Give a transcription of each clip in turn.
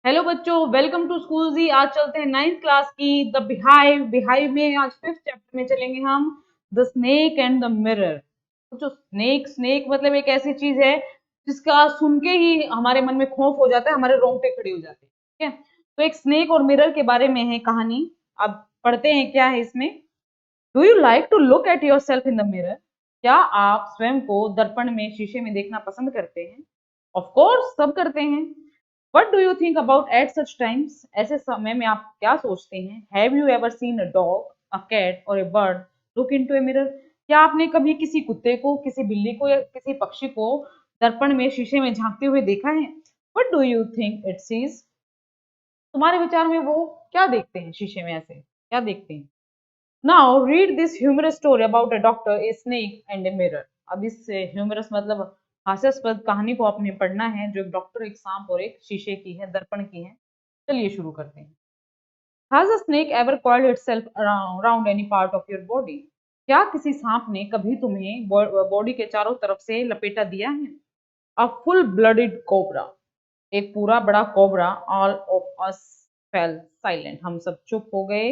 Hello बच्चों, welcome to school जी। आज चलते हैं नाइन्थ क्लास की द बिहाइव। बिहाइव में आज फिफ्थ चैप्टर में चलेंगे हम। The snake and the mirror. तो स्नेक स्नेक मतलब एक ऐसी चीज है जिसका सुन के ही हमारे मन में खौफ हो जाता है, हमारे रोंगटे खड़े हो जाते हैं। ठीक है, तो एक स्नेक और मिरर के बारे में है कहानी। अब पढ़ते हैं क्या है इसमें। Do you like to look at yourself in the mirror? क्या आप स्वयं को दर्पण में, शीशे में देखना पसंद करते हैं? ऑफ कोर्स सब करते हैं। What do you think about at such times? ऐसे समय में आप क्या सोचते हैं? Have you ever seen a dog, a cat और a bird look into a mirror? क्या आपने कभी किसी कुत्ते को, किसी बिल्ली को या किसी पक्षी को दर्पण में, शीशे में झांकते हुए देखा है? What do you think it sees? तुम्हारे विचार में वो क्या देखते हैं? शीशे में ऐसे क्या देखते हैं? Now read this humorous story about a doctor, a snake and a mirror. अब इस ह्यूमरस मतलब हास्यास्पद कहानी को आपने पढ़ना है, जो एक डॉक्टर, एक सांप और एक शीशे की है, दर्पण की है। चलिए शुरू करते हैं। Has a snake ever coiled itself around any part of your body? क्या किसी सांप ने कभी तुम्हें बॉडी के चारों तरफ से लपेटा दिया है? A full-blooded cobra, एक पूरा बड़ा cobra. All of us fell silent, हम सब चुप हो गए।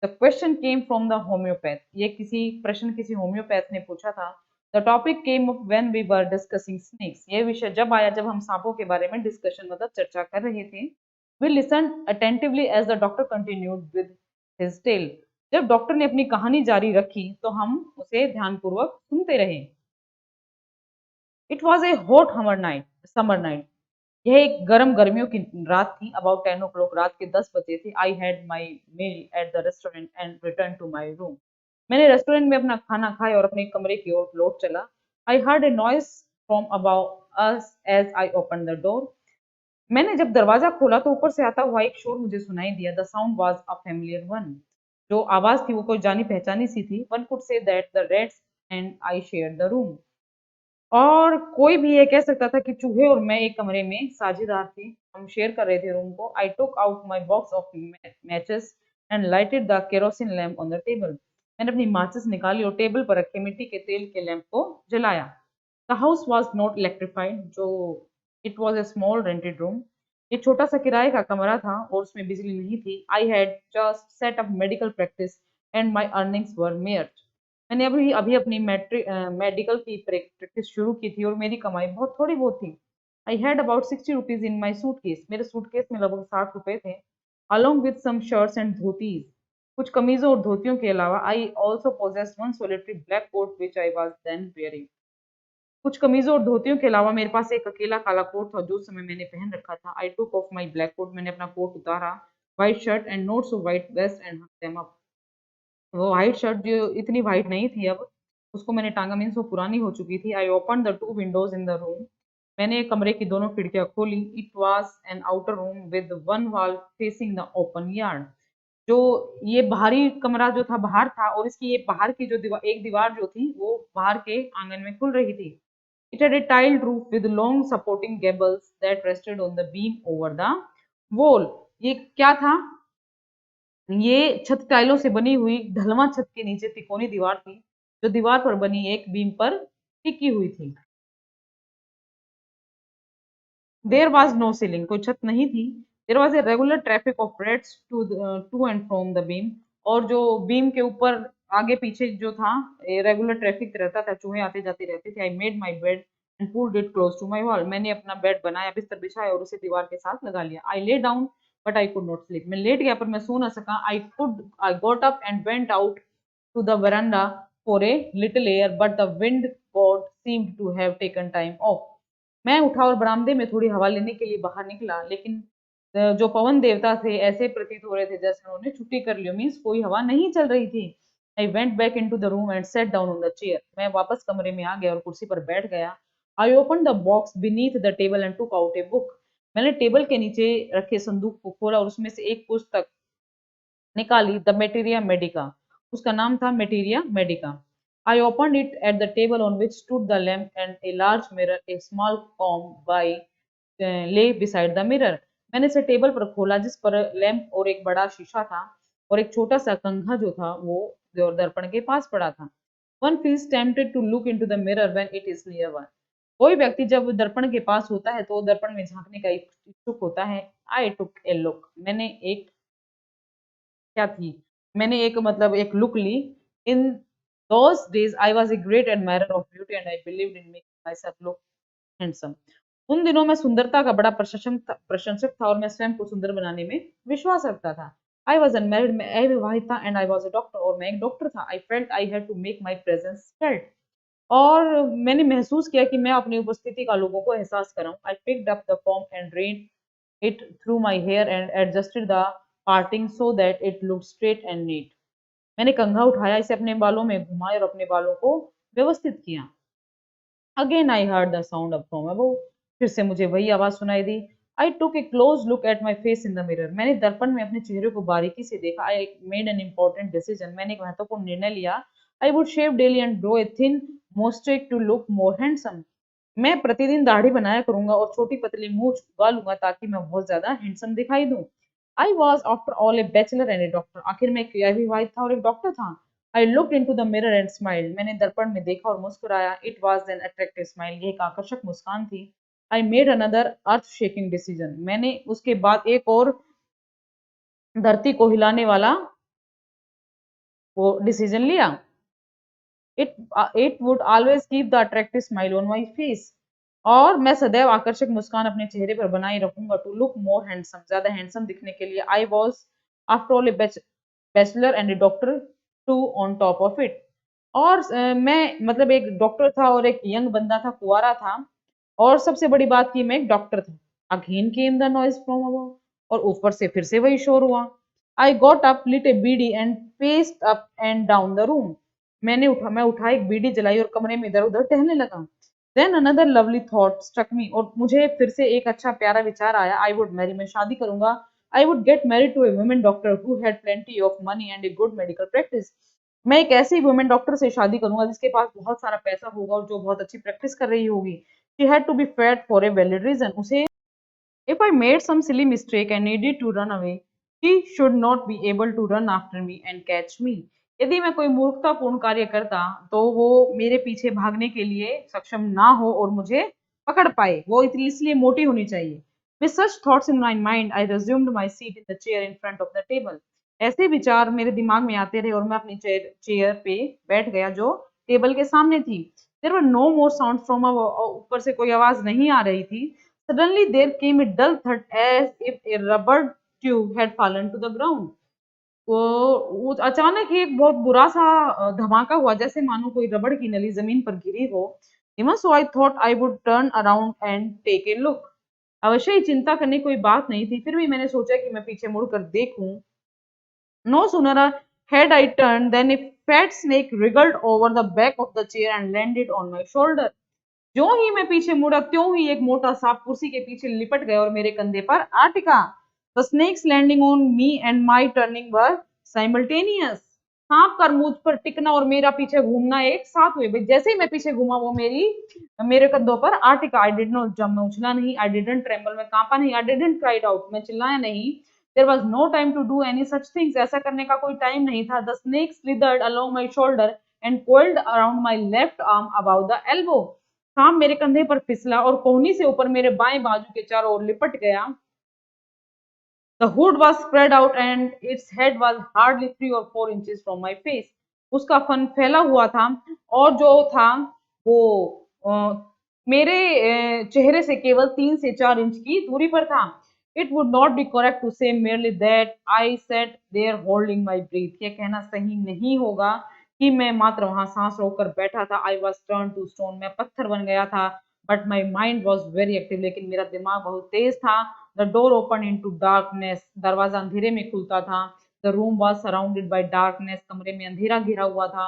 The question came from the homeopath, ये किसी प्रश्न किसी होम्योपैथ ने पूछा था। The topic came up when we were discussing snakes, ये विषय जब आया जब हम सांपों के बारे में डिस्कशन मतलब चर्चा कर रहे थे। We listened attentively as the doctor continued with his tale, जब डॉक्टर ने अपनी कहानी जारी रखी तो हम उसे ध्यानपूर्वक सुनते रहे। It was a hot summer night, यह एक गर्म गर्मियों की रात थी। अबाउट 10 o'clock, रात के 10 बजे थे। I had my meal at the restaurant and return to my room, मैंने रेस्टोरेंट में अपना खाना खाया और अपने कमरे की ओर लौट चला। I heard a noise from above us as I open the door, मैंने जब दरवाजा खोला तो ऊपर से आता हुआ एक शोर मुझे सुनाई दिया। The sound was a familiar one, जो आवाज थी वो कोई जानी पहचानी सी थी। One could say that the Reds and I share the room, और कोई भी ये कह सकता था कि चूहे और मैं एक कमरे में साझेदार थे, हम शेयर कर रहे थे रूम को। I took out my box of matches and lighted the kerosene lamp on the table, मैंने अपनी माचिस निकाली और टेबल पर रखे मिट्टी के तेल के लैंप को जलाया। The house was not electrified, जो it was a small rented room, ये छोटा सा किराए का कमरा था और उसमें बिजली नहीं थी। I had just set up medical practice and my earnings were mayor, मैंने अभी अभी अपनी मेडिकल की प्रैक्टिस शुरू की थी और मेरी कमाई बहुत थोड़ी बहुत थी। I had about 60 rupees in my suitcase, मेरे सूटकेस में लगभग 60 रुपए थे। Along with some shirts and dhotis, कुछ कमीजों और धोतियों के अलावा। I also possessed one solitary black coat which I was then wearing, कुछ कमीजों और धोतियों के अलावा मेरे पास एक अकेला काला कोट था जो उस समय मैंने पहन रखा था। I took off my black coat, मैंने अपना कोट उतारा। White shirt and notes of white vest and hung them up, वो व्हाइट शर्ट जो इतनी व्हाइट नहीं थी अब, उसको मैंने टांगा, मीन्स वो पुरानी हो चुकी थी। आई open the two Windows in the room, मैंने कमरे की दोनों खिड़कियां खोली। It was an outer room with one wall facing the open yard, जो ये बाहरी कमरा जो था बाहर था और इसकी ये बाहर की जो दीवार, एक दीवार जो थी वो बाहर के आंगन में खुल रही थी। It had a tiled roof with long supporting Gables that rested on the beam over the wall, ये क्या था? ये छत टाइलों से बनी हुई ढलवां छत के नीचे तिकोनी दीवार थी, जो दीवार पर बनी एक बीम पर टिकी हुई थी। देयर वाज नो सीलिंग, कोई छत नहीं थी। There was a regular traffic of rats to and from the beam, और जो बीम के ऊपर आगे पीछे जो था रेगुलर ट्रैफिक रहता था, चूहे आते जाते रहते थे। I made my bed and pulled it close to my wall, मैंने अपना बेड बनाया, बिस्तर बिछाया और उसे दीवार के साथ लगा लिया। I lay down but I could not sleep, मैं लेट गया पर मैं सो ना सका। I got up and went out to the veranda for a little air, but the wind god seemed to have taken time off, मैं उठा और बरामदे में थोड़ी हवा लेने के लिए बाहर निकला, लेकिन जो पवन देवता थे ऐसे प्रतीत हो रहे थे जैसे उन्होंने छुट्टी कर ली, मीन्स कोई हवा नहीं चल रही थी। I went back in to the room and sat down on the chair, मैं वापस कमरे में आ गया और कुर्सी पर बैठ गया। आई open the box beneath the table and took out a book, मैंने टेबल के नीचे रखे संदूक को खोला और उसमें से एक पुस्तक निकाली, द मेटेरिया मेडिका, उसका नाम था materia medica. I open it at the table on which stood the lamp and a large mirror, a small comb by lay beside the mirror, मैंने इसे टेबल पर खोला जिस पर लैंप और एक बड़ा शीशा था और एक छोटा सा कंघा जो था वो दर्पण के पास पड़ा था। One feels tempted to look into the mirror when it is near one, कोई व्यक्ति जब दर्पण के पास होता है तो दर्पण में झांकने का इच्छुक होता है। आई टुक ए लुक, मैंने एक क्या थी मैंने एक मतलब एक लुक ली। In those days I was a great admirer of beauty and I believed in making myself look handsome. उन दिनों मैं सुंदरता का बड़ा प्रशंसक था और मैं स्वयं को सुंदर बनाने में विश्वास रखता था। आई वॉज अनमेरिड, मैं अविवाहित था, and I was a doctor, और मैं एक डॉक्टर था। I felt I had to make my presence felt, और मैंने महसूस किया कि मैं अपनी उपस्थिति का लोगों को एहसास कराऊं। I picked up the comb and ran it through my hair and adjusted the parting so that it looked straight and neat. मैंने कंघा उठाया, इसे अपने बालों में घुमाया और अपने बालों को व्यवस्थित किया। Again I heard the sound of from above, फिर से मुझे वही आवाज सुनाई दी। I took a close look at my face in the mirror, मैंने दर्पण में अपने चेहरे को बारीकी से देखा। I made an important decision, मैंने एक महत्वपूर्ण निर्णय लिया। I would shave daily and grow a thin moustache to look more handsome, मैं प्रतिदिन दाढ़ी बनाया करूंगा और छोटी पतली मूछ उगा लूंगा ताकि मैं बहुत ज्यादा हैंडसम दिखाई दूं। आई was after all a bachelor and a doctor, आखिर में एक अविवाहित था और एक डॉक्टर था। I looked into the mirror and smiled, मैंने दर्पण में देखा और मुस्कुराया। It was an attractive smile, ये एक आकर्षक मुस्कान थी। I made another earth shaking decision, मैंने उसके बाद एक और धरती को हिलाने वाला वो डिसीजन लिया। It would always keep the attractive smile on my face, और मैं सदैव आकर्षक मुस्कान अपने चेहरे पर बनाए रखूंगा। टू लुक मोर हैंडसम, ज्यादा हैंडसम दिखने के लिए। I was after all a bachelor and a doctor too on top of it, और मैं मतलब एक डॉक्टर था और एक यंग बंदा था, कुआरा था, और सबसे बड़ी बात की मैं एक डॉक्टर था। Again came the noise from above, और ऊपर से फिर से वही शोर हुआ। I got up, lit a bidi and paced up and down the room, मैं उठा एक बीड़ी जलाई और कमरे में इधर उधर टहलने लगा। Then another lovely thought struck me, और मुझे फिर से एक अच्छा प्यारा विचार आया। आई वुड मैरी, मैं शादी करूंगा। I would get married to a women doctor who had plenty of money and a good medical practice, मैं एक ऐसी वुमेन डॉक्टर से शादी करूंगा जिसके पास बहुत सारा पैसा होगा और जो बहुत अच्छी प्रैक्टिस कर रही होगी। She had to be fat for a valid reason, उसे if I made some silly mistake and needed to run away, she should not be able to run after me and catch me. यदि मैं कोई मूर्खतापूर्ण कार्य करता तो वो मेरे पीछे भागने के लिए सक्षम ना हो और मुझे पकड़ पाए, वो इतनी इसलिए मोटी होनी चाहिए। With such thoughts in my mind, I resumed my seat in the chair in front of the table. ऐसे विचार मेरे दिमाग में आते रहे और मैं अपनी चेयर पे बैठ गया जो टेबल के सामने थी। There were no more sounds from ऊपर से कोई आवाज नहीं आ रही थी। Suddenly there came a dull thud as if a rubber tube had fallen to the ground. वो अचानक ही एक बहुत बुरा सा धमाका हुआ, जैसे मानो कोई रबड़ की नली जमीन पर गिरी हो। Even so I thought I would turn around and take a look. अवश्य ही चिंता करने की कोई बात नहीं थी, फिर भी मैंने सोचा कि मैं पीछे मुड़कर देखूं। No sooner had I turned than a fat snake wriggled over the back of the chair and landed on my shoulder. ज्यों ही मैं पीछे मुड़ा त्यों ही एक मोटा सांप कुर्सी के पीछे लिपट गया और मेरे कंधे पर आ टिका। The snake's landing on me and my turning were simultaneous, सांप का मुझ पर टिकना और मेरा पीछे घूमना एक साथ हुए। भाई जैसे ही मैं पीछे घूमा वो मेरे कंधों पर आ टिका। आई डिड नॉट जंप, मैं उछला नहीं। आई डिडंट ट्रेम्बल, मैं कांपा नहीं। आई डिडंट क्राइड आउट, मैं चिल्लाया नहीं। There was no time to do any such things, ऐसा करने का कोई टाइम नहीं था। The snake slithered along my shoulder and coiled around my left arm about the elbow, सांप मेरे कंधे पर फिसला और कोहनी से ऊपर मेरे बाएं बाजू के चारों ओर लिपट गया। The hood was spread out and its head was hardly 3 or 4 inches from my face. उसका फन फैला हुआ था और जो था वो मेरे चेहरे से केवल 3 से 4 इंच की दूरी पर था। It would not be correct to say merely that I sat there holding my breath. यह कहना सही नहीं होगा कि मैं मात्र वहां सांस रोककर बैठा था। I was turned to stone. मैं पत्थर बन गया था। But my mind was very active. लेकिन मेरा दिमाग बहुत तेज था। The door opened into darkness. दरवाजा अंधेरे में खुलता था। The room was surrounded by darkness. कमरे में अंधेरा घिरा हुआ था।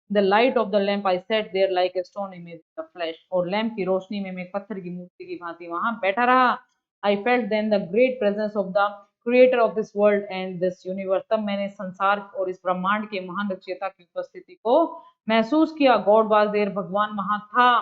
The light of the lamp I sat there like a stone image in the flesh. और लैंप की रोशनी में मैं एक पत्थर की मूर्ति की भांति वहां बैठा रहा। I felt then the great presence of the creator of this world and this universe. तब मैंने संसार और इस ब्रह्मांड के महान रचयिता की उपस्थिति को महसूस किया। God was there. भगवान वहां था।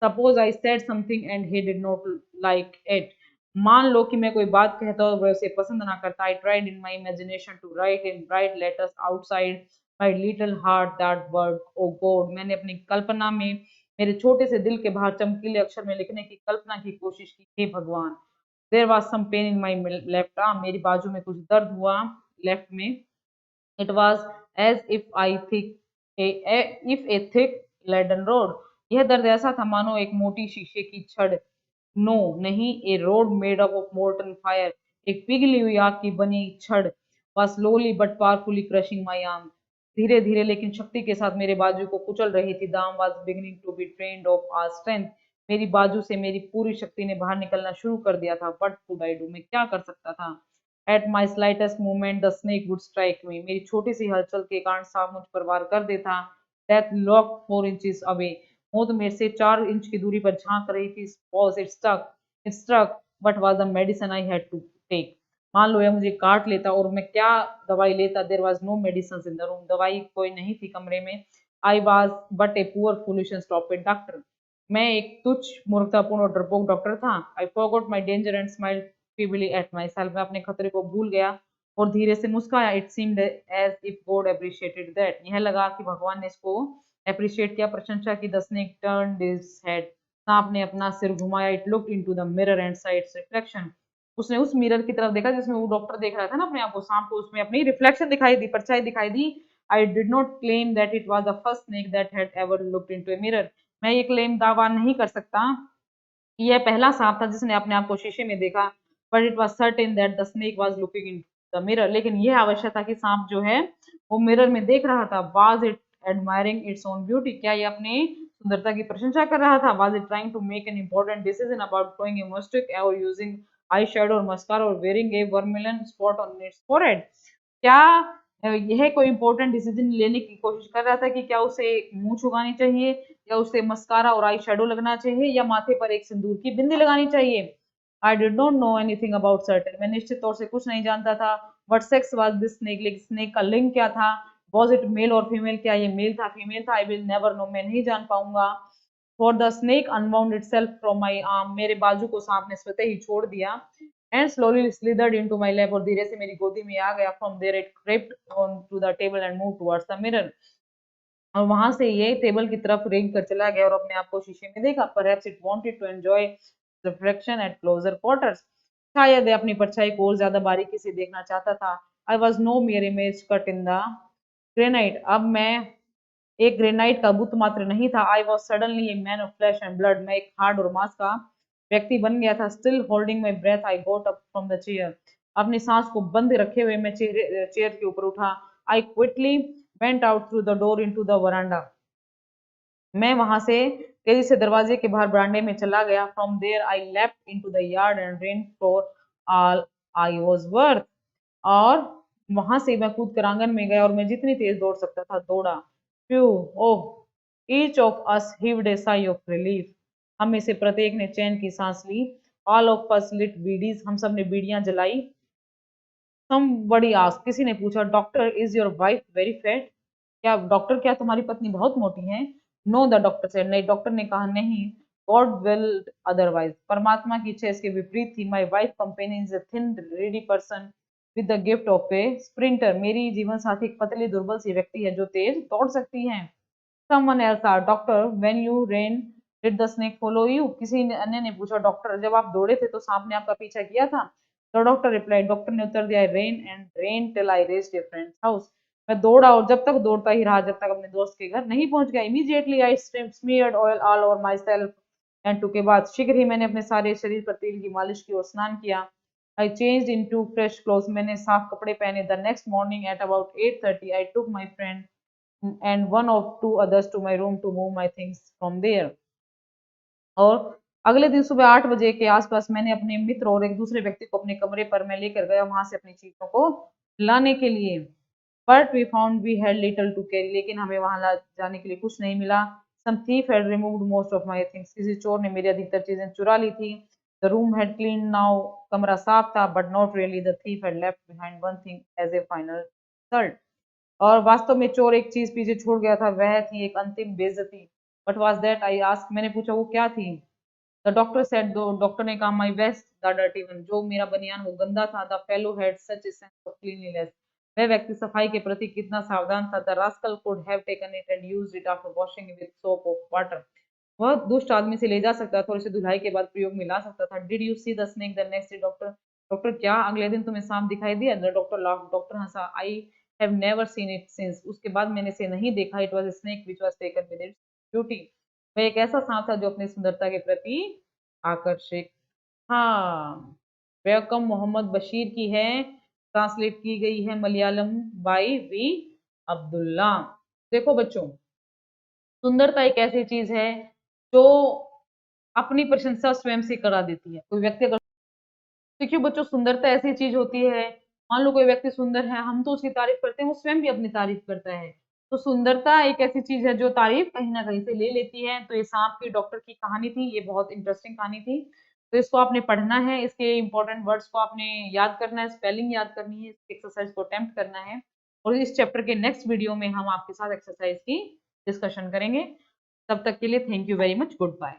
Suppose I said something and he did not like it. मान लो कि मैं कोई बात कहता और वह उसे पसंद ना करता। I tried in my imagination to write in bright letters outside my little heart that word, oh God. मैंने अपनी कल्पना में मेरे छोटे से दिल के बाहर चमकीले अक्षर में लिखने की कल्पना की कोशिश की, हे भगवान। There was some pain in my left arm, मेरी बाजू में कुछ दर्द हुआ लेफ्ट में। It was as if I thick if a thick laden rod, यह दर्द ऐसा था मानो एक मोटी शीशे की छड़, नो नहीं, a rod made up of molten fire, एक पिघली हुई आग की बनी छड़, was slowly but powerfully crushing my arm, धीरे धीरे लेकिन शक्ति के साथ मेरे बाजू को कुचल रही थी। दाम was beginning to be drained of our strength, मेरी बाजू से मेरी पूरी शक्ति ने बाहर निकलना शुरू कर दिया था। What could I do, मैं क्या कर सकता था। At my slightest movement the snake would strike me, मेरी छोटी सी हलचल के कारण सांप मुझ पर वार कर देता। Death lurked 4 inches away, मौत मेरे से 4 इंच की दूरी पर झांक रही थी। Pause, it struck, what was the medicine I had to take, मान लो यह मुझे काट लेता और मैं क्या दवाई लेता। There was no medicine in the room, दवाई कोई नहीं थी कमरे में। I was but a poor foolish and stupid doctor, मैं एक तुच्छ मूर्खतापूर्ण और डरपोक डॉक्टर था। I forgot my danger and smile feebly at my self, मैं अपने खतरे को भूल गया और धीरे से मुस्काया। It seemed as if God appreciated that, यह लगा कि भगवान ने इसको अप्रिशिएट किया, प्रशंसा की। The snake turned his head, सांप ने अपना सिर घुमाया। It looked into the mirror and side it's reflection, उसने उस मिरर की तरफ देखा जिसमें वो डॉक्टर देख रहा था ना अपने आप को, सांप को, उसमें अपनी रिफ्लेक्शन दिखाई दी, परछाई दिखाई दी। I did not claim that it was the first snake that had ever looked into a mirror, मैं ये क्लेम दावा नहीं कर सकता कि यह पहला सांप था जिसने अपने आप को शीशे में देखा। But it was certain that the snake was looking in the mirror, लेकिन यह आवश्यक था कि सांप जो है वो मिरर में देख रहा था। Was it admiring its own beauty, क्या ये अपनी सुंदरता की प्रशंसा कर रहा था। Was it trying to make an important decision about growing a moustache और यूजिंग आई शेडो और मस्कारा और wearing a vermilion spot on its forehead, क्या यह कोई इंपॉर्टेंट डिसीजन लेने की कोशिश कर रहा था कि क्या उसे मूंछ उगानी चाहिए या उसे मस्कारा और आई शेडो लगना चाहिए या माथे पर एक सिंदूर की बिंदी लगानी चाहिए। आई did not know anything about certain, मैं निश्चित तौर से कुछ नहीं जानता था। What sex was this snake, लेकिन स्नेक का लिंग क्या था। वॉज इट मेल और फीमेल, क्या ये मेल था फीमेल था। आई विल नेवर नो, मैं नहीं जान पाऊंगा। For the snake unbound itself from my arm, मेरे बाजू को सांप ने स्वतः ही छोड़ दिया। And slowly slithered into my lap, और धीरे से मेरी गोदी में आ गया। From there it crept on to the table and move towards the mirror, और वहां से ये टेबल की तरफ रेंग कर चला गया और अपने आप को शीशे में देखा। Perhaps it wanted to enjoy reflection at closer quarters, शायद ये अपनी परछाई को और ज्यादा बारीकी से देखना चाहता था। I was no mere image cut in the granite, अब मैं एक ग्रेनाइट का बुत मात्र नहीं था। I was suddenly a man of flesh and blood, मैं एक हार्ड और मांस का व्यक्ति बन गया था। Still holding my breath I got up from the chair, अपनी सांस को बंद रखे हुए मैं चेयर के ऊपर उठा। I quickly went out through the door into the वरांडा, मैं वहां से तेजी से दरवाजे के बाहर बरामदे में चला गया। From there I leapt into the yard and ran for all I was worth, और वहां से मैं कूद कर आंगन में गया और मैं जितनी तेज दौड़ सकता था दौड़ा। Phew, oh, each of us heaved a sigh of relief, हम में से प्रत्येक ने चैन की सांस ली। All of us lit beedis, हम सब ने बीड़ियां जलाई। समबडी आस्क्ड, किसी ने पूछा, doctor is your wife very fat, क्या डॉक्टर, क्या तुम्हारी पत्नी बहुत मोटी है। नो, द डॉक्टर सेड, नहीं, डॉक्टर ने कहा, नहीं। गॉड विल अदरवाइज, परमात्मा की इच्छा इसके विपरीत थी। My wife companion is a thin ready person with the gift of A sprinter, मेरी जीवन साथी एक पतली दुर्बल सी व्यक्ति है जो तेज दौड़ सकती है। Someone else asked, doctor when you rain did the snake follow you, किसी ने अन्य ने पूछा, डॉक्टर जब आप दौड़े थे तो सांप ने आपका पीछा किया था। तो डॉक्टर रिप्लाइड, डॉक्टर ने उत्तर दिया, rain and rain till I reached A friends house, मैं दौड़ा और जब तक दौड़ता ही रहा जब तक अपने दोस्त के घर नहीं पहुंच गया। Immediately I smeared oil all over my self and took a bath, शीघ्र ही मैंने अपने सारे शरीर पर तेल की मालिश की और स्नान किया। आई चेंज्ड इनटू फ्रेश क्लोथ्स, मैंने साफ कपड़े पहने। The next morning at about 8:30 I took my friend and one or two others to my room to move my things from there, और अगले दिन सुबह 8 बजे के आसपास मैंने अपने मित्र और एक दूसरे व्यक्ति को अपने कमरे पर मैं लेकर गया वहां से अपनी चीजों को लाने के लिए। But we found we had little to carry, लेकिन हमें वहां ला जाने के लिए कुछ नहीं मिला। Some thief had removed most of my things, किसी चोर ने मेरी अधिकतर चीजें चुरा ली थी। The room had clean now, कमरा साफ था। But not really, the thief had left behind one thing as a final result, और वास्तव में चोर एक चीज पीछे छोड़ गया था, वह थी एक अंतिम बेइज्जती। But was that, I asked, मैंने पूछा वो क्या थी। द डॉक्टर सेड, दो डॉक्टर ने कहा, my vest the dirty one, जो मेरा बनियान वो गंदा था। The fellow had such a sense of cleanliness, वह व्यक्ति सफाई के प्रति कितना सावधान था। The rascal could have taken it and used it after washing with soap of water, वह दुष्ट आदमी से ले जा सकता था और इसे धुलाई के बाद प्रयोग में ला सकता था। Did you see the snake the next day doctor? Doctor, क्या अगले दिन तुम्हें सांप दिखाई दिया? The doctor laugh, doctor Hansa. I have never seen it since, उसके बाद मैंने इसे नहीं देखा। It was snake which was taken with its beauty, वह एक ऐसा सांप था जो अपनी सुंदरता के प्रति आकर्षित। हाँ, वेलकम मोहम्मद बशीर की है, ट्रांसलेट की गई है मलयालम बाई वी अब्दुल्ला। देखो बच्चों, सुंदरता एक ऐसी चीज है जो अपनी प्रशंसा स्वयं से करा देती है। कोई व्यक्ति अगर, देखिए बच्चों, सुंदरता ऐसी चीज होती है, मान लो कोई व्यक्ति सुंदर है, हम तो उसकी तारीफ करते हैं, वो स्वयं भी अपनी तारीफ करता है। तो सुंदरता एक ऐसी चीज है जो तारीफ कहीं ना कहीं से ले लेती है। तो ये सांप की डॉक्टर की कहानी थी, ये बहुत इंटरेस्टिंग कहानी थी। तो इसको आपने पढ़ना है, इसके इंपॉर्टेंट वर्ड्स को आपने याद करना है, स्पेलिंग याद करनी है, इस एक्सरसाइज को अटेम्प्ट करना है। और इस चैप्टर के नेक्स्ट वीडियो में हम आपके साथ एक्सरसाइज की डिस्कशन करेंगे। तब तक के लिए thank you very much, good bye.